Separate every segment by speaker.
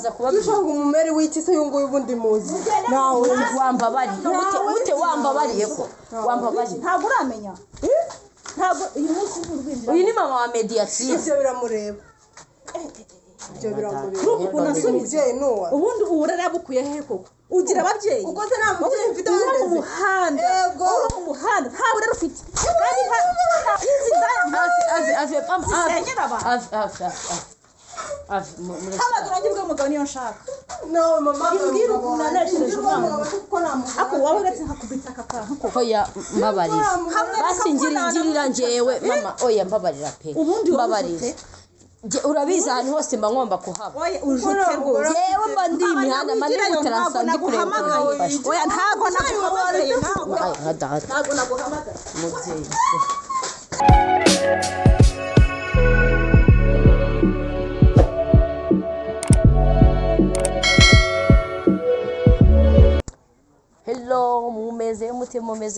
Speaker 1: ndaza kubabwira
Speaker 2: dushaka umumeri w'iki se yunguye ubundi muzi
Speaker 1: nawe wambabariye ute wambabariye ko wambabariye
Speaker 3: ntabwo uramenya ntabwo uyu munsi urwinjira
Speaker 1: uyu ni mama wa mediatrice
Speaker 2: ibyo biramureba ibyo biramureba
Speaker 3: ubundi uburara bukuye he koko ugira ababyeyi
Speaker 2: uko se nta mubyeyi mfite wandeze
Speaker 3: mu muhanda
Speaker 2: yego
Speaker 3: mu muhanda nta burara ufite kandi umugabo niyo nshaka
Speaker 2: nawe mama
Speaker 3: mbwira ukuntu naneshereje umwana ako wowe uretse nkakubita aka kantu koko
Speaker 1: oya mbabarira basi ngirira njyewe mama oya mbabarira pe mbabarira urabizi ahantu hose mba ngomba kuhaba
Speaker 3: oya ujute rwose
Speaker 1: yewe mba ndi imihanda mba ndi gutarasa ndi kureba
Speaker 3: oya ntabwo naguhamagaye
Speaker 1: ntabwo
Speaker 3: naguhamagaye
Speaker 1: umubyeyi hello mumeze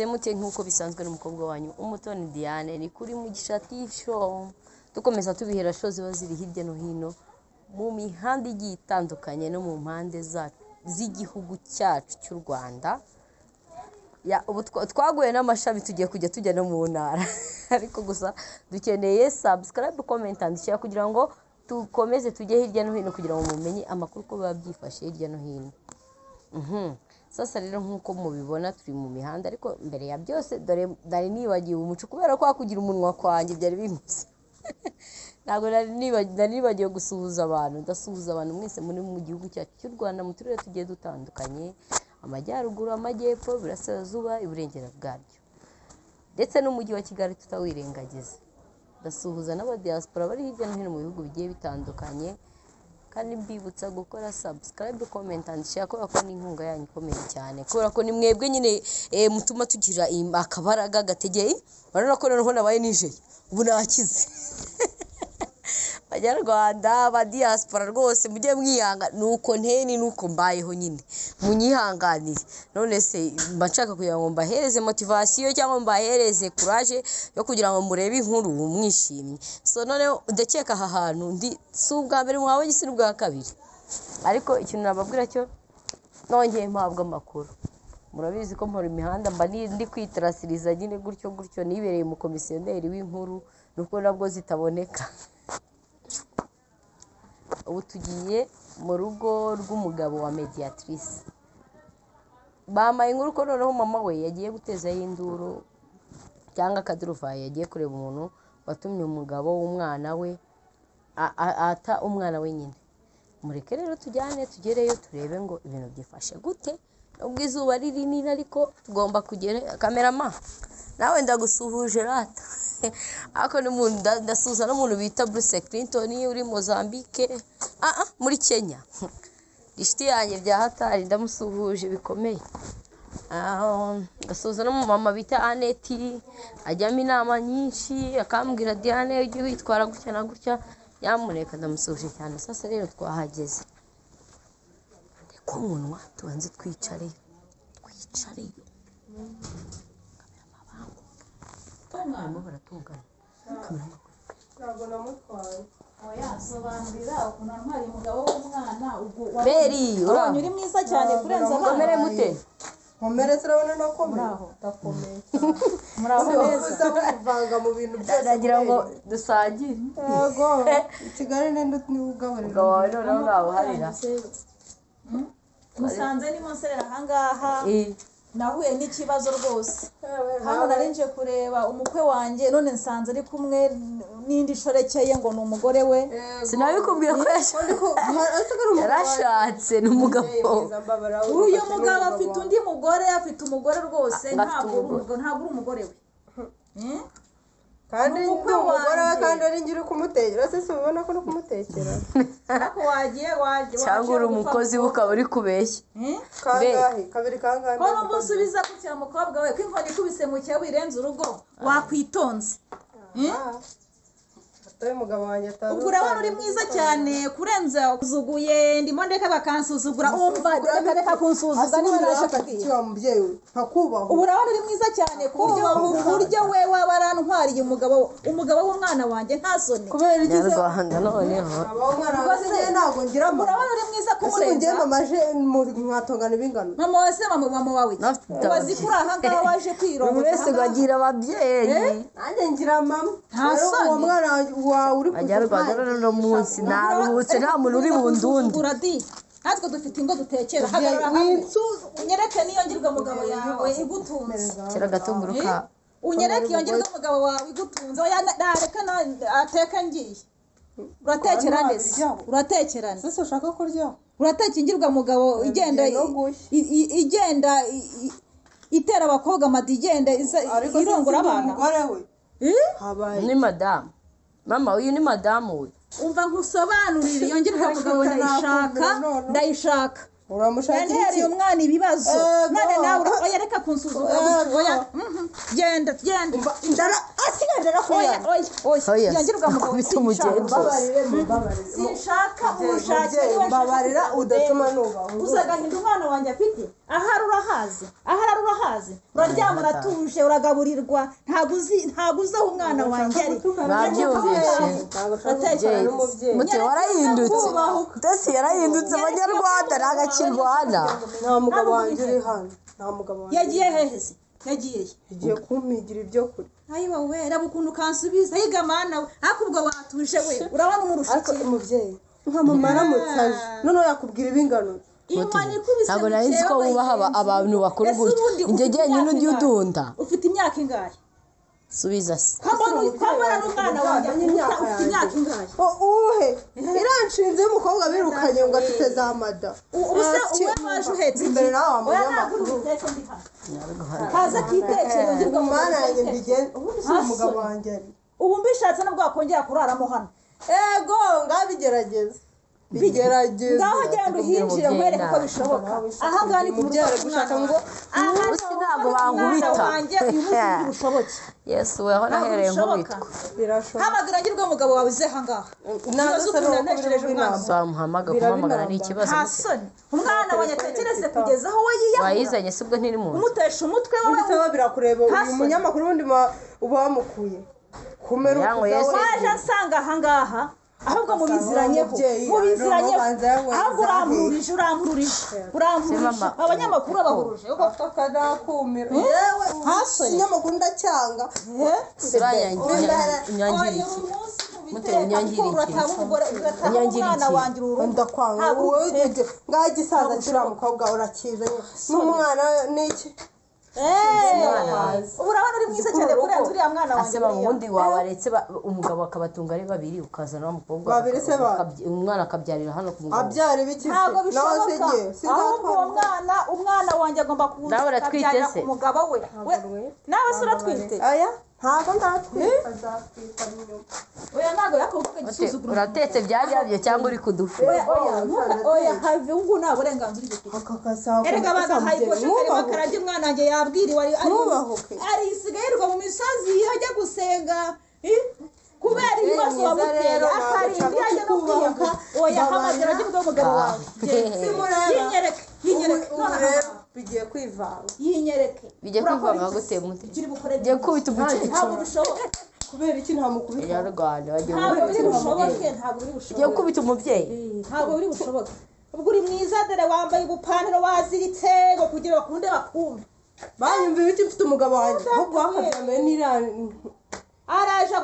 Speaker 1: mute nk'uko bisanzwe n'umukobwa wanyu umutoni Diane ni kuri Mugisha TV show dukomeza tubihera show ziba ziri hirya no hino mu mihanda igiye itandukanye no mu mpande z'igihugu cyacu cy'u Rwanda ya ubu twaguye n'amashami tugiye kujya tujya no mu ntara ariko gusa dukeneye subscribe comment and share kugira ngo tukomeze tujye hirya no hino kugira ngo mumenye amakuru ko biba byifashe hirya no hino sasa rero nkuko mubibona turi mu mihanda ariko mbere ya byose dore nibagiwe umuco kubera ko akugira umunwa kwanjye byari bimutse ntabwo nibagiwe gusuhuza abantu ndasuhuza abantu mwese muri mu gihugu cyacu cy'u Rwanda mu turere tugiye dutandukanye amajyaruguru amajyepfo burasirazuba iburengera bwaryo ndetse n'umujyi wa Kigali tutawirengagiza ndasuhuza n'abadiaspora bari hirya no hino mu bihugu bigiye bitandukanye kandi mbibutsa gukora subscribe comment and share ko ni inkunga yanyu ikomeye cyane kubera ko ni mwebwe nyine mutuma tugira akabaraga gategeye barona ko noneho nabaye nije ubu nakize Abanyarwanda ba diaspora rwose mujye mwihanga nuko nteni nuko mbayeho nyine munyihanganire none se mbashaka kugira ngo mbahereze motivation cyangwa mbahereze courage yo kugira ngo murebe inkuru mwishimye so none ndakeka aha hantu ndi subwa mbere mwabonye isi n'ubwa kabiri ariko ikintu nababwira cyo nongeye mpabwa amakuru murabizi ko mpora imihanda mba ndi kwitrasiriza nyine gutyo nibereye mu komisiyoneri w'inkuru nuko nabwo zitaboneka ubu tugiye mu rugo rw'umugabo wa mediatrice bamaye inkuru ko noneho mama we yagiye gutezaho induru cyangwa akaduruvaye yagiye kureba umuntu watumye umugabo w'umwana we ata umwana we nyine mureke rero tujyane tugereyo turebe ngo ibintu byifashe gute nubwo izuba ari rinini ariko tugomba kugera kamerama nawe ndagusuhuje rata ako n'umuntu ndasuza n'umuntu bita Bruce Clinton uri Mozambique muri Kenya ishiti yanjye bya hatari ndamusuhuje bikomeye ndasuza n'umumama bita Annette ajyamo inama nyinshi akambwira Diane ujye witwara gutya na gutya yamuneka ndamusuhuje cyane sasa rero twahageze ndeko umunwa tubanze twicare Kamera baratungana.
Speaker 2: Ntabwo namutwaye.
Speaker 3: Oya sobanurira ukuntu ntwari umugabo w'umwana ubwo
Speaker 1: Beri
Speaker 3: urabona uri mwiza cyane kurenza abana.
Speaker 1: Komere mute.
Speaker 2: Komere turabona nakomeye. Ndakomeye.
Speaker 3: Muraho neza.
Speaker 2: Kuvanga mu bintu byose.
Speaker 1: Ndagira ngo dusagire.
Speaker 2: Yego. Kigali nende niugaburira.
Speaker 1: Gawa none ngaho harira.
Speaker 3: Musanze ni monserera hangaha. Nahuye n'ikibazo rwose hano narinje kureba umukwe wanjye none nsanze ari kumwe n'indi shorekeye ngo ni umugore we
Speaker 1: sinabikubwiye ko yarashatse n'umugabo
Speaker 3: uyu mugabo afite undi mugore afite umugore rwose ntabwo uri umugore we
Speaker 2: kandi umugore we kandi ari ngira kumutekera se ubona ko no kumutekera
Speaker 3: ariko wagiye
Speaker 1: cyangwa uri umukozi ukaba uri kubeshya
Speaker 2: kabiri kangahe
Speaker 3: ko musubiza ku cya mukobwa we ko inkoni kubise mu cyawe irenze urugo wakwitonze
Speaker 2: umugabo wanjye atazi
Speaker 3: ubwo urabona uri mwiza cyane kurenza uzuguye ndimo ndeka bakansuzugura umva reka kunsuzugura n'ibirasha
Speaker 2: kakiwa mubyeyi we ntakubaho
Speaker 3: ubu urabona uri mwiza cyane ku buryo we waba arantwariye umugabo w'umwana wanjye nta soni
Speaker 2: kubera igize
Speaker 1: Rwanda noneho
Speaker 2: umwana wase ntago ngira
Speaker 3: urabona uri mwiza ku
Speaker 2: ngiye mamaje mwatongana ibingano
Speaker 3: mama wese mama wawe wazikura aha ngaha waje kwirongoza
Speaker 1: wese bagira ababyeyi
Speaker 2: nanjye ngira mama
Speaker 3: ntasoni
Speaker 2: uwo mwana wawe uri
Speaker 1: ajya rwanda no munsi naruhutse nta muntu uri bundundi
Speaker 3: uradi natwe dufite ingo dutekera hagarara unyereke niyo ngirwa mugabo yawe igutunze
Speaker 1: kera gatunguruka
Speaker 3: unyereke iyo ngirwa mugabo wawe igutunze nareka ateka ngiye uratekera neza uratekerana
Speaker 2: sese ushaka kurya
Speaker 3: uratekingirwa mugabo igenda itera abakobwa amadi igenda irongora abana
Speaker 1: ni madamu mama uyu ni madamu we
Speaker 3: umva nkusobanurire iyo ngirwa mugabo ndayishaka yantereye umwana ibibazo none nawe ureka kunsuzugura oya genda
Speaker 2: asigaje
Speaker 3: oya yangirwa mugabo sinshaka umushake
Speaker 2: babarira udatuma nubaho
Speaker 3: uzagahinda umwana wanjye afite ahari urahazi uraryama uratuje uragaburirwa ntabwo uzi aho umwana wanjye ari
Speaker 1: nabyumvise mute warahindutse ndetse yarahindutse abanyarwanda nagakirwana
Speaker 2: nta mugabo wanjye uri hano nta mugabo wanjye
Speaker 3: yagiye heheze yagiye
Speaker 2: kumpigira ibyo kurya
Speaker 3: ayiwa we raba ukuntu kansubiza yiga mana we ariko ubwo watuje we urabona umurusha iki
Speaker 2: umubyeyi nka mama aramutsaje none yakubwira ibingano
Speaker 1: ntabwo nari nzi ko wubaha abantu bakuru gutya ingege nyine ujya udunda
Speaker 3: ufite imyaka ingahe
Speaker 1: subiza se
Speaker 3: kwambara n'umwana wanjye ufite imyaka ingahe
Speaker 2: uhe iranshinze y'umukobwa birukanye ngo afite za mada
Speaker 3: ubuse uwe waje uhetse
Speaker 2: imbere nawe wamunyamakuru
Speaker 3: haza kitekero ngirwa
Speaker 2: mu mana yanjye mbigende ubundi si umugabo wanjye ari
Speaker 3: ubu mbishatse nabwo wakongera kuraramo hano
Speaker 2: ego ngabigerageza
Speaker 3: ngaho genda uhinjire nkwereke ko bishoboka aha ngaha ni ku muryango
Speaker 2: gushaka ngo
Speaker 1: ubusi ntabwo bankubita yesu we aho nahereye nkubitwa
Speaker 3: hamagara ngirwa umugabo wawe uze aha ngaha
Speaker 2: nazo ukunda ntegereje umwana
Speaker 1: kumuhamagara ni ikibazo
Speaker 3: umwana wanjye atekereze kugeza aho we yiyahuye
Speaker 1: wayizanye sibwo ntiri mu
Speaker 3: umutesha umutwe wawe
Speaker 2: undi birakureba uyu munyamakuru wundi uba wamukuye kumera
Speaker 3: waje ansanga aha ngaha ahubwo mubiziranyeho ahubwo uramururije abanyamakuru abahuruje
Speaker 2: akadakumira yewe ikinyamakuru ndacyanga ndakwanga wowe ngaho igisaza kiriya mukobwa urakizanye n'umwana n'iki
Speaker 3: urabona uri mwiza cyane kurenza uriya mwana wanjye
Speaker 1: ubundi wabaretse umugabo akabatunga ari babiri ukazana n'umukobwa umwana akabyarira hano ku mugabo
Speaker 2: abyara ibiki
Speaker 3: ntabwo bishoboka ahubwo umwana wanjye agomba kubyarira ku mugabo we nawe se uratwite
Speaker 2: oya ntabwo ndatwita azatwita inyuma
Speaker 3: oya ntabwo yakubwira igisuzuguro
Speaker 1: uratetse byajyabye cyangwa uri kudufe
Speaker 3: oya have ubu nta burenganzira ugifite erega bagahaye koshekere bakarabye umwana wanjye yabwiriwe ari isigayirirwa mu misozi ajya gusenga kubera ibibazo wamuteye akarinda yajya no kwiyaka oya hamagara ngirwa umugabo wawe yinyereke
Speaker 2: bigiye kwivanga
Speaker 1: bigiye kwivanga gute mute bigiye kubita umuceri
Speaker 3: ntabwo bishoboka
Speaker 2: kubera iki nta mukubita
Speaker 1: yararwana
Speaker 3: ntabwo biri bushoboke
Speaker 1: bigiye kubita umubyeyi
Speaker 3: ntabwo biri bushoboke ubwo uri mwiza dore wambaye ubupantaro waziritse ngo kugira bakunde bakumve
Speaker 2: banyumva ibiti mfite umugabo wanjye ahubwo wakabyambaye
Speaker 3: araje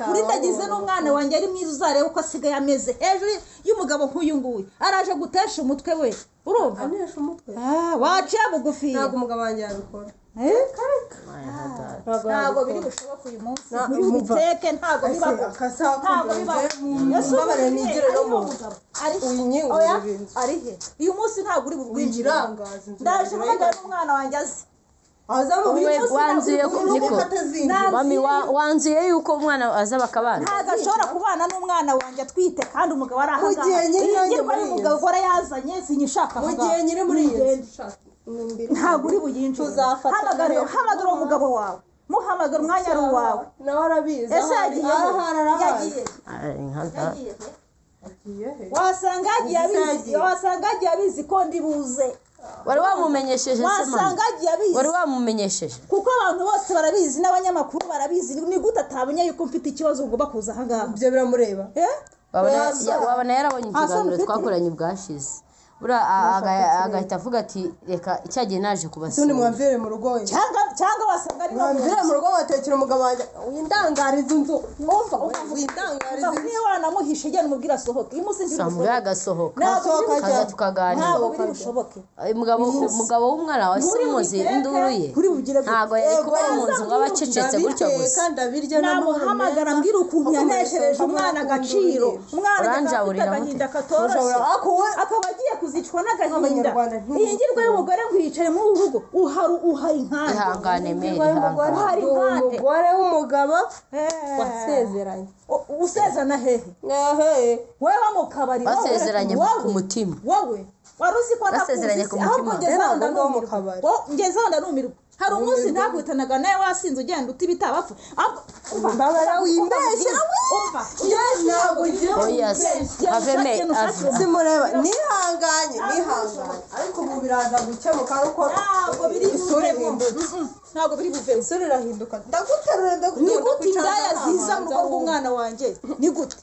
Speaker 3: kurindagize n'umwana wanjye ari mwiza uzareba uko asigaye ameze hejuru y'umugabo nk'uyu nguyu araje gutesha umutwe we urumva
Speaker 2: anesha umutwe
Speaker 3: waciye bugufi
Speaker 2: ntabwo umugabo wanjye yabikora
Speaker 3: ntabwo biri bushoboka uyu munsi ntibiteke ntabwo bibaho
Speaker 2: mbabare nigire no mu mugabo
Speaker 3: arihe uyu munsi ntabwo uri bubwinjire ndaje mpamagara n'umwana wanjye azi
Speaker 1: wanzuye yuko umwana aza bakabana
Speaker 3: ntabwo ashobora kubana n'umwana wanjye atwite kandi umugabo ari aha ngaha ngirwa y'umugabo uhora yazanye sinyishaka
Speaker 2: mu gihe nyiri muri iyi
Speaker 3: ntabwo uri buyinjire hamagara uwo mugabo wawe muhamagara umwanya ari uwawe
Speaker 2: nawe arabizi
Speaker 3: ese yagiye wasanga yagiye abizi ko ndi buze
Speaker 1: wari wamumenyesheje wari wamumenyesheje
Speaker 3: kuko abantu bose barabizi n'abanyamakuru barabizi ni gute atabonye yuko mfite ikibazo ngomba kuza aha ngaha
Speaker 2: ibyo biramureba
Speaker 1: wabona yarabonye ikiganiro twakoranye ubwashize bura agahita avuga ati reka icyagiye naje kubasura
Speaker 2: undi mwamvire mu rugo
Speaker 3: cyangwa wasanga ari
Speaker 2: mwamvire mu rugo watekera umugabo wanjye windangariza inzu
Speaker 3: windangariza niyo wanamuhishe ijya numubwira sohoke imusinzi
Speaker 1: samubwira agasohoka kaza tukaganira
Speaker 3: ntabwo biri bushoboke
Speaker 1: umugabo w'umwana wa simuzi induru ye ntabwo yari kuba ari mu nzu ngo abacecetse gutyo gusa
Speaker 3: namuhamagara mbwira ukuntu yaneshereje umwana agaciro umwana
Speaker 1: uranjaburira
Speaker 3: agahinda katoroshye akaba agiye kuzicwa n'agahinda iyi ngirwa y'umugore ngo yicare muri uru rugo uhari inkande
Speaker 1: ihangane mere
Speaker 3: uhari inkande
Speaker 2: umugore w'umugabo wasezeranye
Speaker 3: usezerana hehe wowe wa mu kabari
Speaker 1: wasezeranye ku mutima
Speaker 3: wowe wari uzi ko
Speaker 1: basezeranye ku mutima
Speaker 3: ngeze aho ndanumirwa hari umunsi ntakwitanaga nawe wasinze ugenda uti bitabapfa
Speaker 2: mbabara wimbeshya ntabwo
Speaker 1: oya aveme
Speaker 2: simureba nihanganye ariko ubu biraza gukemuka ariko
Speaker 3: ntabwo biri buve
Speaker 2: isura irahinduka ndaguterura
Speaker 3: ni gute indaya ziza mu rugo rw'umwana wanjye ni gute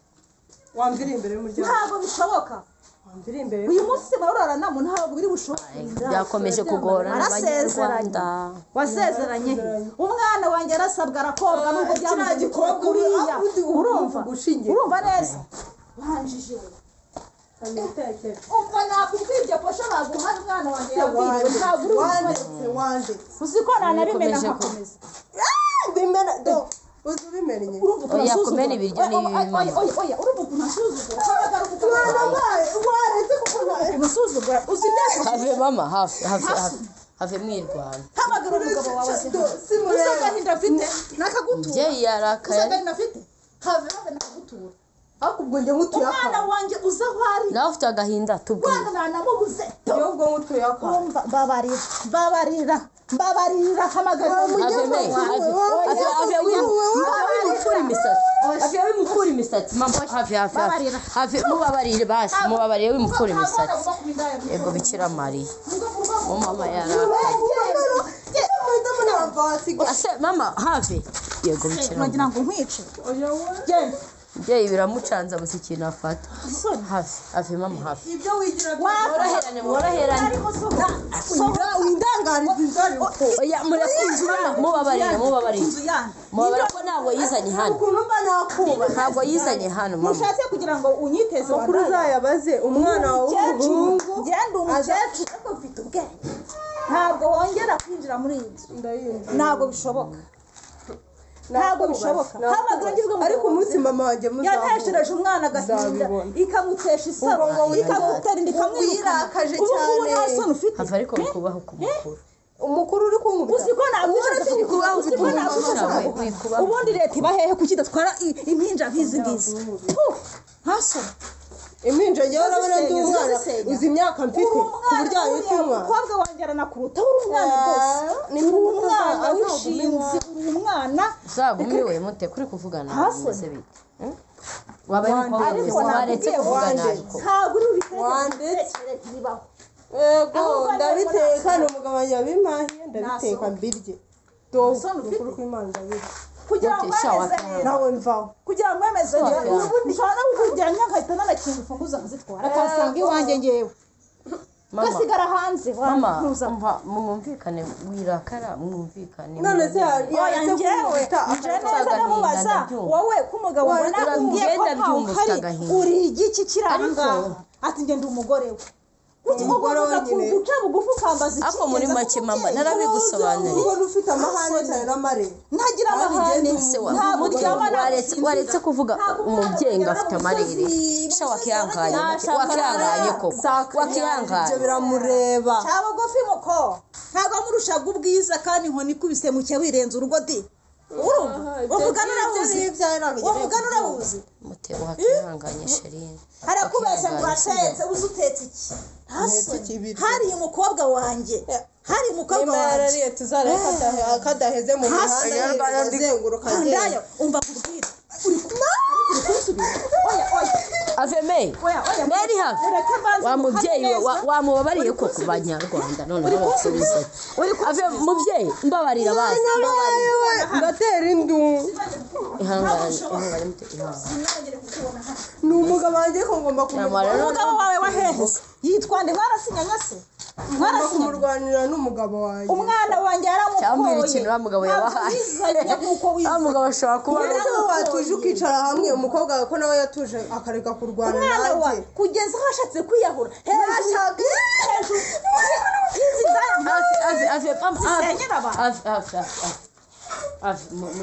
Speaker 2: wambira imbere y'umuryango
Speaker 3: ntabwo bishoboka uyu munsi marora namu ntabwo biri bushoboka
Speaker 1: byakomeje kugorana abanyarwanda
Speaker 3: wasezeranye umwana wanjye arasabwa arakobwa nubwo byamugikobwa kuriya urumva neza wanjije umva nakubwibye posha baguha umwana wanjye yabwiriwe ntabwo uri
Speaker 2: wanditse
Speaker 3: uzi ko nanabimena nkakomeza
Speaker 2: bimena uzi ubimenye
Speaker 1: oya kumena ibiryo ni ibimana
Speaker 3: oya urumva ukuntu asuzugura
Speaker 2: waretse kuko
Speaker 3: umusuzugura uzi neza
Speaker 1: have mama have mwirwana
Speaker 3: hamagara umugabo wawe uzi agahinda afite nakagutura
Speaker 1: umubyeyi yarakaye
Speaker 3: uzi agahinda afite have nakagutura
Speaker 2: akubwo njye ngutuye akana
Speaker 3: umwana wanjye uza aho ari
Speaker 1: nawe ufite agahinda tubwire
Speaker 3: umwana nanamubuze
Speaker 2: yo ubwo ngutuye akana
Speaker 3: mbabarira hamagara
Speaker 1: have wimukura imisatsi mama have mubabarire basi mubabarire wimukura imisatsi yego bikira mariya mu mama yarakaye mama have yego bikira
Speaker 3: mariya ngo nkwice genda
Speaker 1: Jye biramucanza gusa ikintu afata hafi mama hafi
Speaker 2: ibyo wigira
Speaker 1: mworoherane
Speaker 2: windangariza inzari
Speaker 1: oya murakunzura mubabarire ko ntabwo yizanye hano ntabwo yizanye hano mama
Speaker 3: ushatse kugira ngo unyiteze
Speaker 2: makuru uzayabaze umwana w'umuhungu
Speaker 3: genda umukecuru ariko ufite ubwenge ntabwo wongera kwinjira muri iyi nzu ntabwo bishoboka
Speaker 2: ariko umunsi mama wanjye muzaho
Speaker 3: yateshereje umwana agahinda ikamutesha isaro ikamutera inda ikamwirakaje cyane
Speaker 1: hava ariko kubaho kumukuru
Speaker 2: umukuru uri kunkubita
Speaker 3: uzi ko ubundi leta iba hehe kuki idatwara impinja nk'izi ngizi ntasore
Speaker 2: impinja njyewe urabona ndi umwana uzi imyaka mfite ku buryo yahita umwana
Speaker 3: umukobwa wanjye aranakuruta uri umwana rwose ni umwana w'ishinzi uri umwana
Speaker 1: uzagumiwe mute kuri kuvugana bimeze bite wabaye umukobwa waretse kuvugana ariko
Speaker 3: ntabwo uri
Speaker 2: wandetse
Speaker 3: bibaho
Speaker 2: yego ndabiteka ni umugabo wanjye wabimpahiye ndabiteka mbirye dogo ukuri kw'Imana ndabirya
Speaker 3: kugira ngo
Speaker 2: nawe mvaho
Speaker 3: kugira ngo wemeze ubundi nshobora kukugira nkahita nanakinga ufunguza nkazitwara akasanga iwanjye ngewe gasigara hanze
Speaker 1: mama mwumvikane wirakara mwumvikane
Speaker 2: none se
Speaker 3: ngewe neza namubaza wowe ko umugabo ubona umbwiye ko hari uri igiki kiri aha ngaha ati ngende umugore we umugore wenyine uca bugufi ukambaza iki
Speaker 1: ako muri make mama narabigusobanuriye
Speaker 2: ubona ufite amahane cyane n'amarere
Speaker 3: ntagira amahane
Speaker 1: waretse kuvuga umubyeyi ngo afite amarere sha wakihanganye koko wakihanganye
Speaker 2: ibyo biramureba
Speaker 3: cya bugufi muko ntabwo amurushaga ubwiza kandi inkoni ikubise muke wirenze urugo di uvugana urabuzi
Speaker 1: mute wakihanganye sherine
Speaker 3: harakubeshya ngo uratetse uzi utetse iki hari umukobwa wanjye hari umukobwa
Speaker 2: wanjye tuzareka kadaheze mu mihanda azenguruka
Speaker 3: umva kubwira
Speaker 1: Aveme Meri ha wa mubyeyi wamubabariye ko kubanya Rwanda none basubize ave mubyeyi mbabarira basi
Speaker 2: ndatera indu
Speaker 1: ihangane
Speaker 2: n'umugabo wanjye ko ngomba kumurwanira
Speaker 3: umugabo wawe wahehe yitwa nde mwarasinyanya se
Speaker 2: kumurwanira n'umugabo wanjye
Speaker 3: umwana wanjye
Speaker 1: cyambira
Speaker 3: yaramukoye
Speaker 1: ikintu umugabo yabahaye umugabo ashobora kuba
Speaker 2: watuje ukicara hamwe umukobwa ko nawe yatuje akareka kurwana nanjye
Speaker 3: kugeza aho ashatse kwiyahura hejuru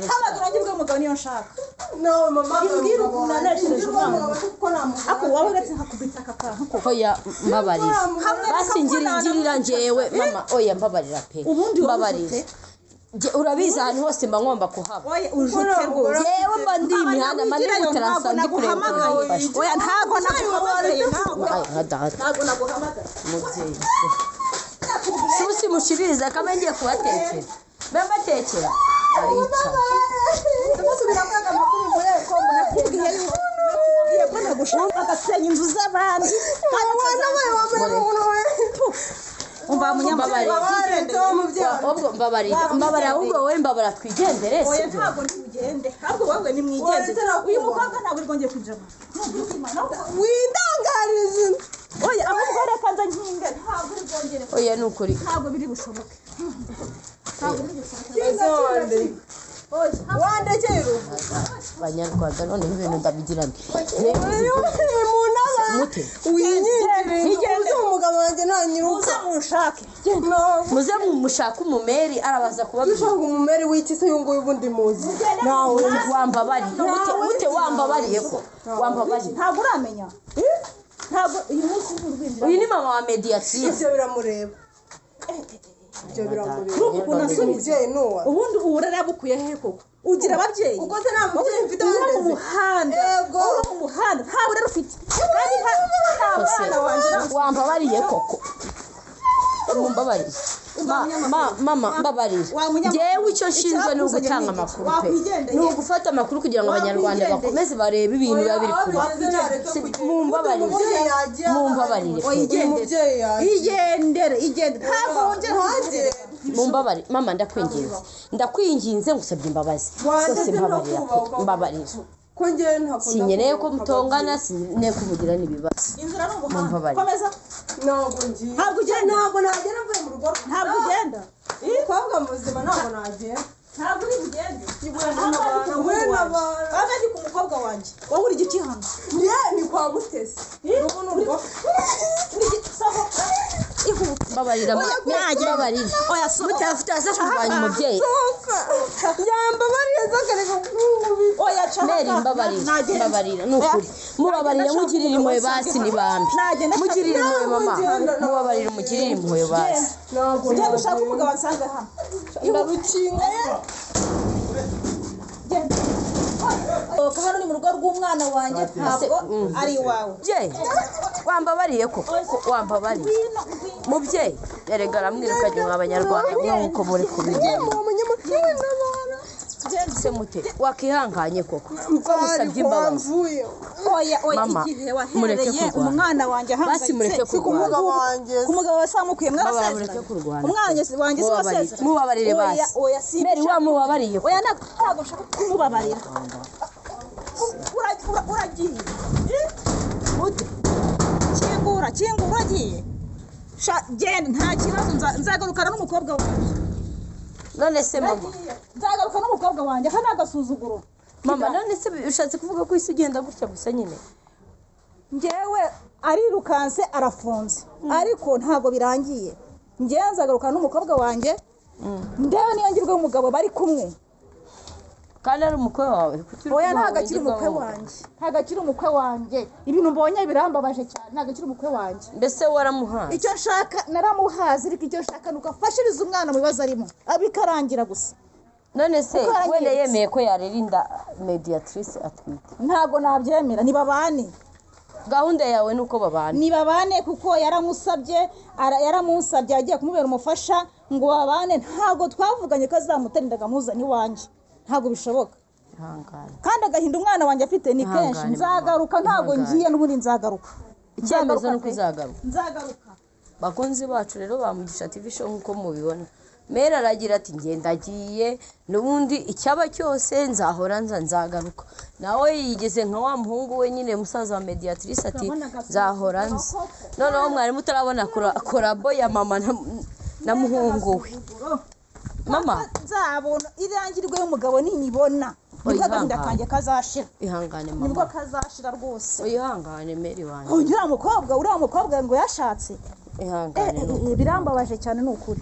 Speaker 3: habagurangirwe umugabo niyo nshaka
Speaker 2: nawe mama
Speaker 3: imbwira ukuntu aneshereje umwana ako wowe uretse nkakubita aka kantu
Speaker 1: oya mbabarira basi ngirira njyewe mama oya mbabarira pe mbabarira urabizi ahantu hose mba ngomba kuhaba
Speaker 3: ujute rwose
Speaker 1: yewe mba ndi imihanda mandi mutarasa ndi kureba
Speaker 3: oya ntago naguhamagaye
Speaker 1: ntago naguhamagaye mubyeyi susi mushiririza akaba ngiye kubatekera babatekera arica
Speaker 3: agasenya inzu z'abandi umva
Speaker 1: mbabarira ahubwo wowe mbabara twigendere
Speaker 3: oya ntabwo ntugende ahubwo wowe ni mwigendere uyu mukobwa ntabwo rwongeye kwinjira
Speaker 2: windangarize
Speaker 3: oya ahubwo reka nza nkinge ntabwo rwongere
Speaker 1: oya ni ukuri
Speaker 3: ntabwo biri bushoboke ntabwo biri
Speaker 2: bushoboke wandekeye urugo
Speaker 1: Banyarwanda none ibintu ndabigirana
Speaker 2: mute winyigire umugabo wanjye nta nyiruka
Speaker 3: mushake
Speaker 1: muze mumushaka umumeri arabaza kubabwira
Speaker 2: umumeri w'iki se yunguye ubundi muzi
Speaker 1: nawe wambabariye mute wambabariye ko wambabariye
Speaker 3: ntabwo uramenya ntabwo uyu munsi urwinjira
Speaker 1: uyu ni mama wa mediatrice
Speaker 2: ibyo biramureba ibyo biramureba umubyeyi nuwa
Speaker 3: ubundi uburara bukuye he koko ugira ababyeyi
Speaker 2: uko se nta mubyeyi mfite wandeze
Speaker 3: mu muhanda uri mu muhanda nta burara ufite kandi nta mwana wanjye
Speaker 1: wambabariye koko mumbabarire mama mbabarire njyewe icyo nshinzwe ni ugutanga amakuru pe ni ugufata amakuru kugira ngo abanyarwanda bakomeze barebe ibintu biba biri kuba mumbabarire
Speaker 3: igendere ntabwo wongera
Speaker 1: mumbabarire mama ndakwinginze ngusabye imbabazi zose mbabarira sinyeneye ko mutongana sinyeneye ko mugira n'ibibazo
Speaker 3: inzira ni umuhanda komeza ntabwo ugenda
Speaker 2: ntabwo nagera mvuye mu rugo
Speaker 3: ntabwo ugenda
Speaker 2: umukobwa muzima ntabwo nagenda
Speaker 3: ntabwo uri bugende kandi ndi ku mukobwa wanjye wowe uri igiki hano
Speaker 2: ni kwa Mutesi urugo ni urwo
Speaker 1: mbabarira mbabarira
Speaker 3: oya
Speaker 1: mutafite asa kurwanya umubyeyi
Speaker 2: yambabariye zakareka kumubita
Speaker 3: oya
Speaker 1: Meri mbabarira nukuri mubabarira mugirira impuhwe basi ni bambi mugirira impuhwe mama mubabarira mugirira impuhwe basi
Speaker 3: njye gushaka umugabo nsanze hano
Speaker 2: ndarukinga
Speaker 3: hano ni mu rugo rw'umwana wanjye ntabwo ari iwawe
Speaker 1: wambabariye koko wambabariye mubyeyi erega aramwirukanye mwa abanyarwanda nk'uko muri kubigira se mute wakihanganye koko uko musabye imbabazi
Speaker 3: oya igihe wahereye umwana wanjye
Speaker 1: basi mureke kurwana
Speaker 3: ku mugabo wasamukuye
Speaker 1: mureke kurwana
Speaker 3: umwana wanjye se wasezeranye
Speaker 1: mubabarire basi Meri wamubabariye
Speaker 3: oya ntabwo nshaka kumubabarira uragiye kingura uragiye genda nta kibazo nzagarukana n'umukobwa wanjye
Speaker 1: none se mama
Speaker 3: nzagaruka n'umukobwa wanjye aka ni agasuzuguro
Speaker 1: mama none se ushatse kuvuga ko isi ugenda gutya gusa nyine
Speaker 3: njyewe arirukanse arafunze ariko ntabwo birangiye njyewe nzagaruka n'umukobwa wanjye ndewe niyo ngirwe umugabo bari kumwe
Speaker 1: kandi ari umukwe wawe
Speaker 3: oya ntabwo akiri umukwe wanjye ntabwo akiri umukwe wanjye ibintu mbonye birambabaje cyane ntabwo akiri umukwe wanjye
Speaker 1: mbese waramuhaze
Speaker 3: icyo nshaka naramuhaze ariko icyo nshaka ni uko afashiriza umwana mu bibazo arimo abikarangira gusa
Speaker 1: none se wenda yemeye ko yarerinda mediatrice atwite
Speaker 3: ntabwo nabyemera ni babane
Speaker 1: gahunda yawe ni uko babane
Speaker 3: ni babane kuko yaramusabye yagiye kumubera umufasha ngo babane ntabwo twavuganye ko azamuterindaga amuzana iwanjye ntabwo bishoboka kandi agahinda umwana wanjye afite ni kenshi. Nzagaruka ntabwo ngiye n'ubundi nzagaruka.
Speaker 1: Icyemezo nuko uzagaruka.
Speaker 3: Nzagaruka.
Speaker 1: Bakunzi bacu rero bamugisha TV show nkuko mubibona. Mera aragira ati ngendagiye n'ubundi icyaba cyose nzahora nzagaruka. Nawe yigeze nka wa muhungu we nyine musaza wa mediatrice ati nzahora nza. Noneho mwari mutarabona korabo ya mama na muhungu we. Mama
Speaker 3: nzabona irangirwe y'umugabo ninyibona. Nibwo agahinda kanjye kazashira.
Speaker 1: Ihangane mama.
Speaker 3: Nibwo kazashira rwose.
Speaker 1: Ihangane Meri wanjye.
Speaker 3: Uriya mukobwa ngo yashatse.
Speaker 1: Ihangane.
Speaker 3: Birambabaje cyane n'ukuri.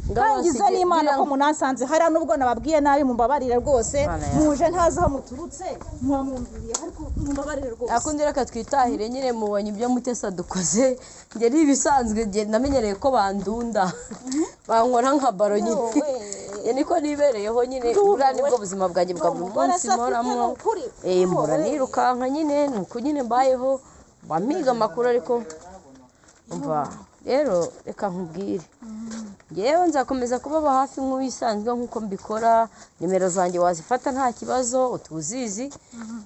Speaker 3: Kangize n'Imana ko munasanze hari nubwo nababwiye nabi mumbabarire rwose. Muje ntazi aho muturutse mwamwumviye ariko mumbabarire rwose.
Speaker 1: Akundira katwitahire nyine mubonye ibyo mutesa dukoze. Nge nibisanzwe nge namenyereye ko bandunda. Bankora nka baro nyine. Niko nibereyeho nyine buriya nibwo buzima bwanjye bwa buri munsi mporamo. Mpora nirukanka nyine nuko nyine mbayeho bampiga amakuru ariko umva rero reka nkubwire ngewe nzakomeza kubaba hafi nk'ubisanzwe nk'uko mbikora. Nimero zanjye wazifata nta kibazo utuzizi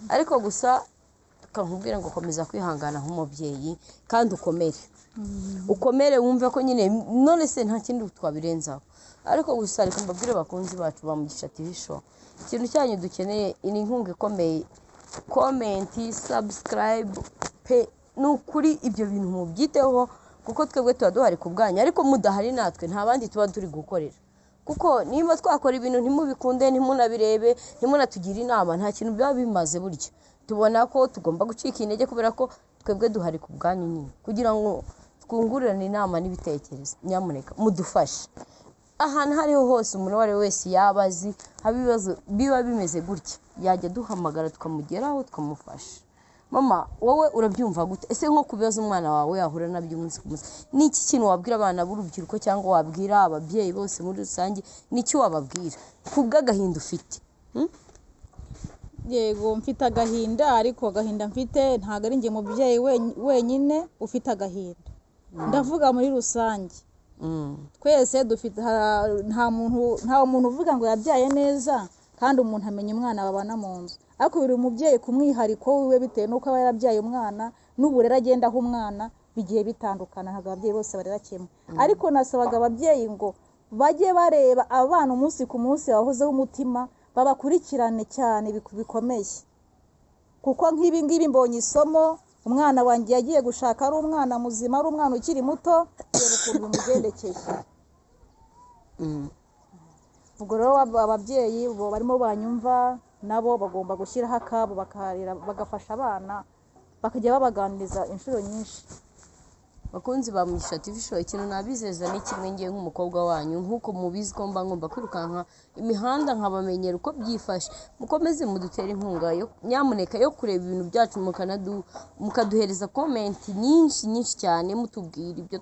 Speaker 1: ariko gusa nkubwira ngo komeza kwihangana nk'umubyeyi kandi ukomere wumve ko nyine none se nta kindi twabirenzaho ariko gusa reka mbabwire bakunzi bacu bamugisha TV show ikintu cyanyu dukeneye ni inkunga ikomeye. Comment, subscribe pe nukuri ibyo bintu mubyiteho kuko twebwe tuba duhari ku bwanyu ariko mudahari natwe nta bandi tuba turi gukorera kuko niba twakora ibintu ntimubikunde ntimunabirebe ntimunatugire inama nta kintu biba bimaze burya tubona ko tugomba gucika intege kubera ko twebwe duhari ku bwanyu nyine kugira ngo twungurane inama n'ibitekerezo. Nyamuneka mudufashe ahantu hariho hose umuntu wari wese yabazi habibazo biba bimeze gutya yajya duhamagara tukamugeraho tukamufasha. Mama wowe urabyumva gute? Ese nko kubibaza umwana wawe yahura nabyo umunsi ku munsi ni iki kintu wabwira abana b'urubyiruko cyangwa wabwira ababyeyi bose muri rusange n'iki wababwira kubw'agahinda ufite?
Speaker 3: Yego mfite agahinda ariko agahinda mfite ntago ari nge mubyeyi wenyine ufite agahinda. Ndavuga muri rusange. Twese dufite nta muntu uvuga ngo yabyaye neza kandi umuntu amenya umwana babana mu nzu ariko buri mubyeyi kumwihariko wiwe bitewe nuko aba yarabyaye umwana n'uburera agenda aho umwana bigiye bitandukana ntabwo ababyeyi bose barera kimwe ariko nasabaga ababyeyi ngo bajye bareba abana umunsi ku munsi bahozeho umutima babakurikirane cyane bikomeye kuko nk'ibi ngibi mbonye isomo umwana wanjye yagiye gushaka ari umwana muzima ari umwana ukiri muto reba ukuntu bimugendekeye. Ubwo rero ababyeyi bo barimo banyumva nabo bagomba gushyiraho akabo bagafasha abana bakajya babaganiriza inshuro nyinshi.
Speaker 1: Bakunzi bamugisha TV show ikintu nabizeza ni kimwe ngiye nk'umukobwa wanyu nkuko mubizi ko mba ngomba kwirukanka imihanda nkabamenyera uko byifashe mukomeze mudutere inkunga yo nyamuneka yo kureba ibintu byacu mukaduhereza comment nyinshi cyane mutubwira ibyo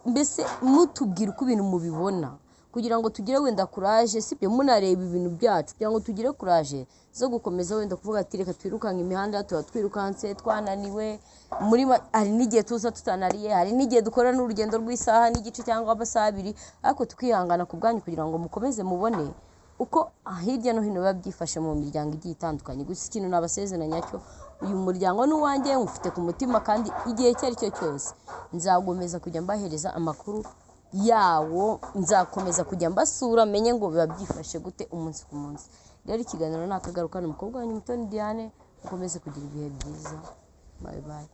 Speaker 1: mbese mutubwira uko ibintu mubibona kugira ngo tugire wenda courage sibyo munareba ibintu byacu kugira ngo tugire courage zo gukomeza wenda kuvuga ati reka twirukanka imihanda tuba twirukanse twananiwe muri hari n'igihe tuza tutanariye hari n'igihe dukora n'urugendo rw'isaha n'igice cyangwa amasaha 2 ariko tukihangana ku bwanyu kugira ngo mukomeze mubone uko hirya no hino biba byifashe mu miryango igiye itandukanye. Gusa ikintu nabasezeranya cyo uyu muryango n'uwanjye mufite ku mutima kandi igihe cyari cyo cyose nzagomeza kujya mbahereza amakuru yawo nzakomeza kujya mbasura menye ngo biba byifashe gute umunsi ku munsi. Rero ikiganiro nakagaruka n'umukobwa wanyu Mutoni Diane mukomeze kugira ibihe byiza. Bye bye.